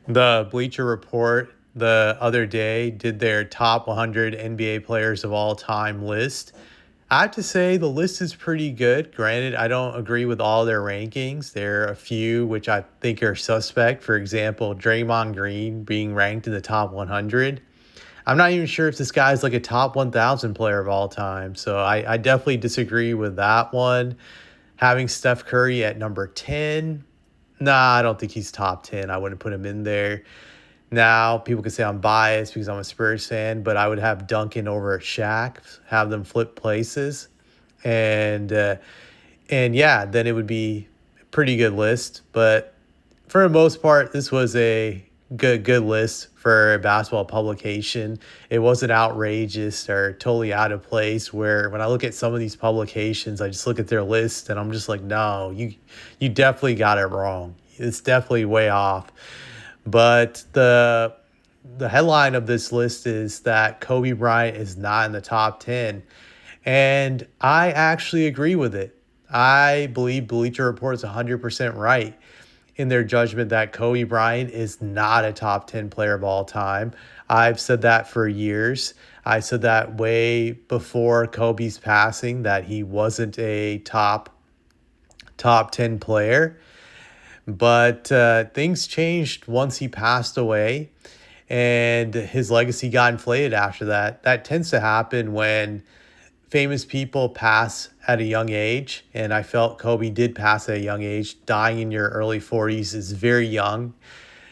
The Bleacher Report the other day did their top 100 NBA players of all time list. I have to say the list is pretty good. Granted, I don't agree with all their rankings. There are a few which I think are suspect. For example, Draymond Green being ranked in the top 100. I'm not even sure if this guy's like a top 1,000 player of all time. So I definitely disagree with that one. Having Steph Curry at number 10. Nah, I don't think he's top 10. I wouldn't put him in there. Now, people could say I'm biased because I'm a Spurs fan, but I would have Duncan over Shaq, have them flip places. And and yeah, then it would be a pretty good list. But for the most part, this was a good list for a basketball publication. It wasn't outrageous or totally out of place. Where when I look at some of these publications, I just look at their list and I'm just like, no, you definitely got it wrong. It's definitely way off. But the headline of this list is that Kobe Bryant is not in the top 10. And I actually agree with it. I believe Bleacher Report is 100% right in their judgment that Kobe Bryant is not a top 10 player of all time. I've said that for years. I said that way before Kobe's passing that he wasn't a top 10 player. But things changed once he passed away and his legacy got inflated after that. That tends to happen when famous people pass at a young age. And I felt Kobe did pass at a young age. Dying in your early 40s is very young.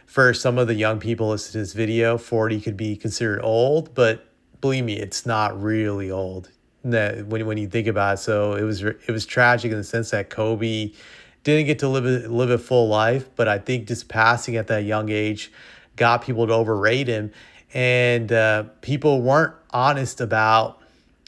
For some of the young people listening to this video, 40 could be considered old, but believe me, it's not really old when you think about it. So it was tragic in the sense that Kobe didn't get to live a full life, but I think just passing at that young age got people to overrate him, and people weren't honest about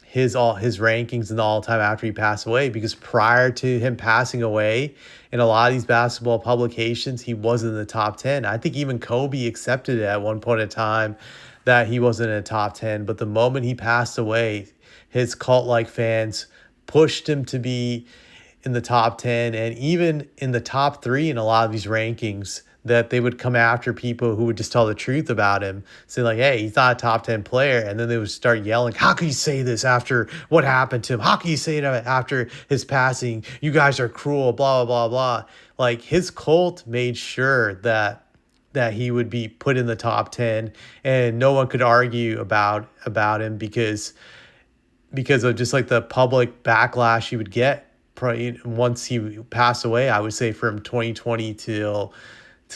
his rankings in the all time after he passed away, because prior to him passing away, in a lot of these basketball publications, he wasn't in the top 10. I think even Kobe accepted it at one point in time that he wasn't in the top 10. But the moment he passed away, his cult like fans pushed him to be in the top 10 and even in the top three in a lot of these rankings, that they would come after people who would just tell the truth about him, say like, hey, he's not a top 10 player. And then they would start yelling, how can you say this after what happened to him? How can you say that after his passing? You guys are cruel, blah, blah, blah, blah. Like his cult made sure that he would be put in the top 10 and no one could argue about him because of just like the public backlash he would get once he passed away. I would say from 2020 till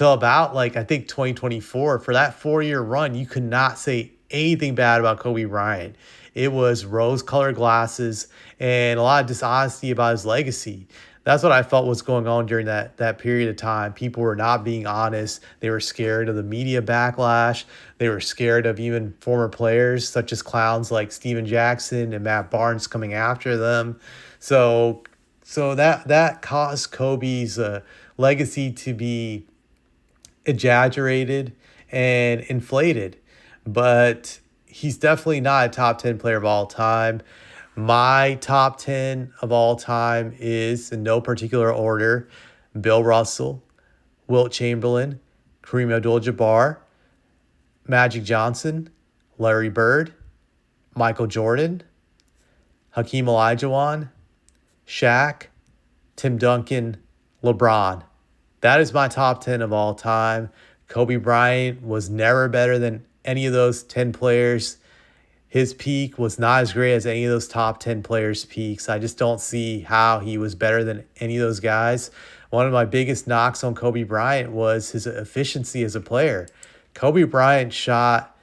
about like I think 2024. For that 4 year run, you could not say anything bad about Kobe Bryant. It was rose-colored glasses and a lot of dishonesty about his legacy. That's what I felt was going on during that period of time. People were not being honest. They were scared of the media backlash. They were scared of even former players such as clowns like Steven Jackson and Matt Barnes coming after them. So that caused Kobe's legacy to be exaggerated and inflated. But he's definitely not a top 10 player of all time. My top 10 of all time is, in no particular order, Bill Russell, Wilt Chamberlain, Kareem Abdul-Jabbar, Magic Johnson, Larry Bird, Michael Jordan, Hakeem Olajuwon, Shaq, Tim Duncan, LeBron. That is my top 10 of all time. Kobe Bryant was never better than any of those 10 players. His peak was not as great as any of those top 10 players' peaks. I just don't see how he was better than any of those guys. One of my biggest knocks on Kobe Bryant was his efficiency as a player. Kobe Bryant shot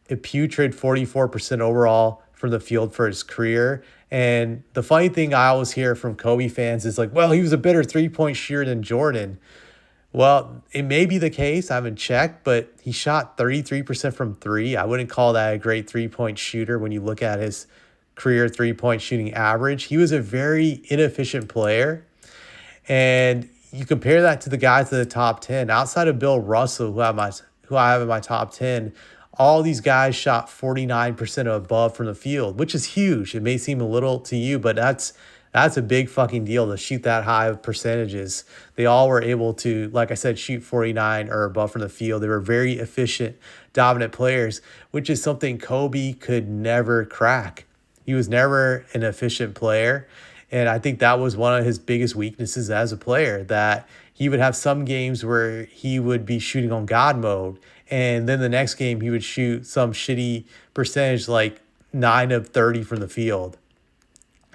a putrid 44% overall from the field for his career. And the funny thing I always hear from Kobe fans is like, well, he was a better three-point shooter than Jordan. Well, it may be the case. I haven't checked, but he shot 33% from three. I wouldn't call that a great three-point shooter when you look at his career three-point shooting average. He was a very inefficient player. And you compare that to the guys in the top 10, outside of Bill Russell, who I have in my top 10, all these guys shot 49% or above from the field, which is huge. It may seem a little to you, but That's a big fucking deal to shoot that high of percentages. They all were able to, like I said, shoot 49 or above from the field. They were very efficient, dominant players, which is something Kobe could never crack. He was never an efficient player. And I think that was one of his biggest weaknesses as a player, that he would have some games where he would be shooting on God mode. And then the next game, he would shoot some shitty percentage like 9 of 30 from the field,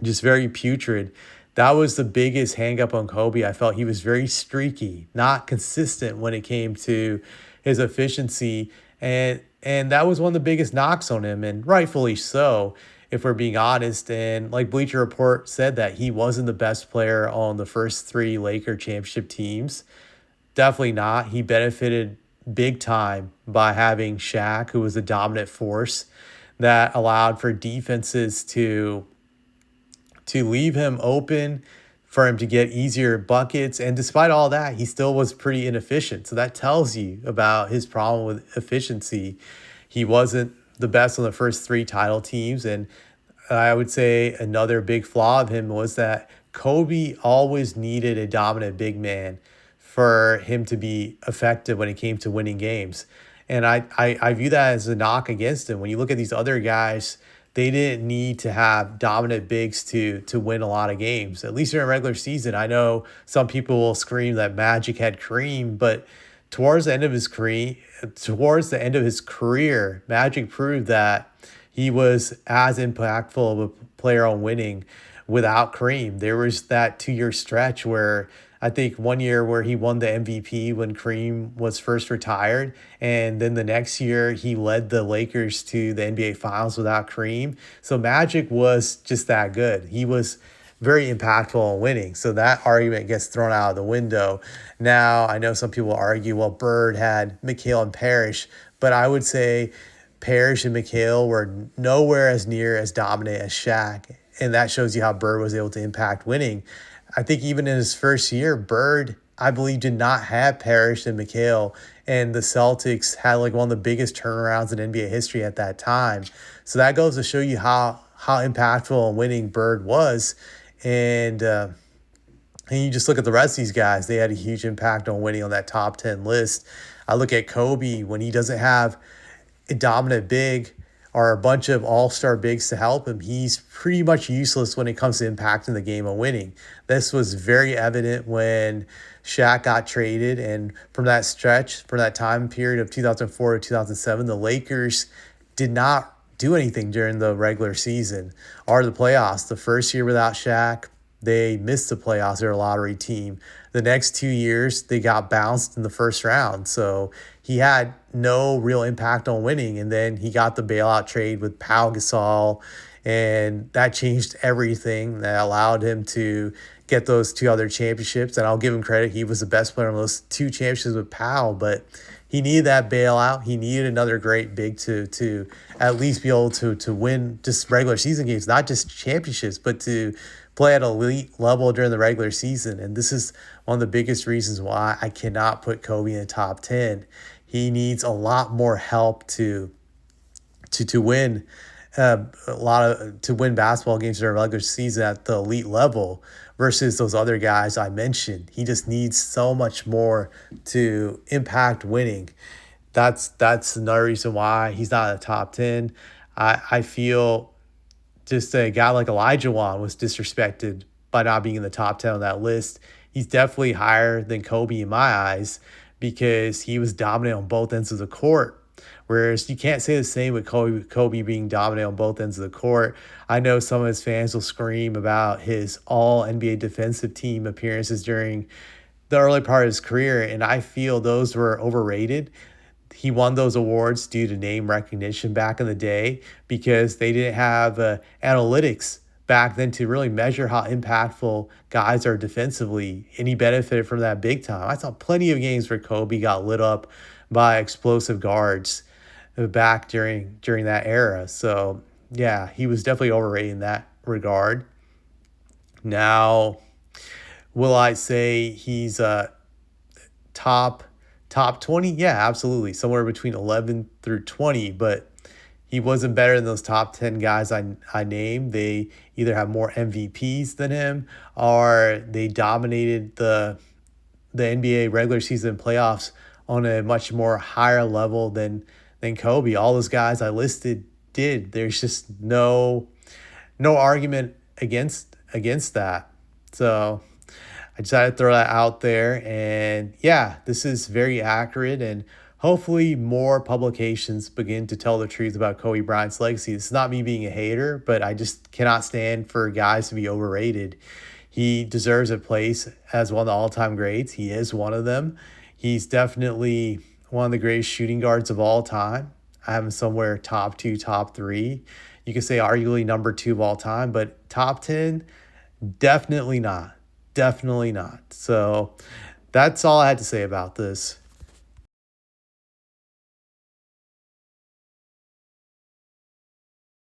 just very putrid. That was the biggest hang up on Kobe. I felt he was very streaky, not consistent when it came to his efficiency. And that was one of the biggest knocks on him, and rightfully so, if we're being honest. And like Bleacher Report said, that he wasn't the best player on the first three Laker championship teams. Definitely not. He benefited big time by having Shaq, who was a dominant force that allowed for defenses to leave him open, for him to get easier buckets. And despite all that, he still was pretty inefficient. So that tells you about his problem with efficiency. He wasn't the best on the first three title teams. And I would say another big flaw of him was that Kobe always needed a dominant big man for him to be effective when it came to winning games. And I view that as a knock against him. When you look at these other guys, they didn't need to have dominant bigs to win a lot of games, at least during regular season. I know some people will scream that Magic had Kareem, but towards the end of his career, Magic proved that he was as impactful of a player on winning without Kareem. There was that 2-year stretch where I think one year where he won the MVP when Kareem was first retired, and then the next year he led the Lakers to the NBA Finals without Kareem. So Magic was just that good. He was very impactful on winning. So that argument gets thrown out of the window. Now, I know some people argue, well, Bird had McHale and Parrish, but I would say Parrish and McHale were nowhere as near as dominant as Shaq. And that shows you how Bird was able to impact winning. I think even in his first year, Bird, I believe, did not have Parrish and McHale, and the Celtics had like one of the biggest turnarounds in NBA history at that time. So that goes to show you how impactful and winning Bird was. And you just look at the rest of these guys, they had a huge impact on winning on that top 10 list. I look at Kobe, when he doesn't have a dominant big or a bunch of all-star bigs to help him, he's pretty much useless when it comes to impacting the game and winning. This was very evident when Shaq got traded, and from that stretch, from that time period of 2004 to 2007, the Lakers did not do anything during the regular season or the playoffs. The first year without Shaq, they missed the playoffs. They're a lottery team. The next 2 years, they got bounced in the first round. So he had no real impact on winning. And then he got the bailout trade with Pau Gasol, and that changed everything. That allowed him to get those two other championships. And I'll give him credit. He was the best player on those two championships with Pau, but he needed that bailout. He needed another great big to at least be able to win just regular season games, not just championships, but to play at elite level during the regular season. And this is one of the biggest reasons why I cannot put Kobe in the top 10. He needs a lot more help to win to win basketball games during regular season at the elite level versus those other guys I mentioned. He just needs so much more to impact winning. That's another reason why he's not in the top 10. I feel just a guy like Elijah Wan was disrespected by not being in the top 10 on that list. He's definitely higher than Kobe in my eyes because he was dominant on both ends of the court. Whereas you can't say the same with Kobe being dominant on both ends of the court. I know some of his fans will scream about his all NBA defensive team appearances during the early part of his career, and I feel those were overrated. He won those awards due to name recognition back in the day because they didn't have analytics back then to really measure how impactful guys are defensively, and he benefited from that big time. I saw plenty of games where Kobe got lit up by explosive guards back during that era. So yeah, he was definitely overrated in that regard. Now, will I say he's top 20? Yeah, absolutely. Somewhere between 11 through 20, but he wasn't better than those top 10 guys I named. They either have more MVPs than him, or they dominated the NBA regular season playoffs on a much more higher level than Kobe. All those guys I listed did. There's just no argument against that. So I decided to throw that out there. And yeah, this is very accurate. And hopefully more publications begin to tell the truth about Kobe Bryant's legacy. It's not me being a hater, but I just cannot stand for guys to be overrated. He deserves a place as one of the all-time greats. He is one of them. He's definitely one of the greatest shooting guards of all time. I have him somewhere top 2, top 3. You could say arguably number 2 of all time, but top 10, definitely not. Definitely not. So that's all I had to say about this.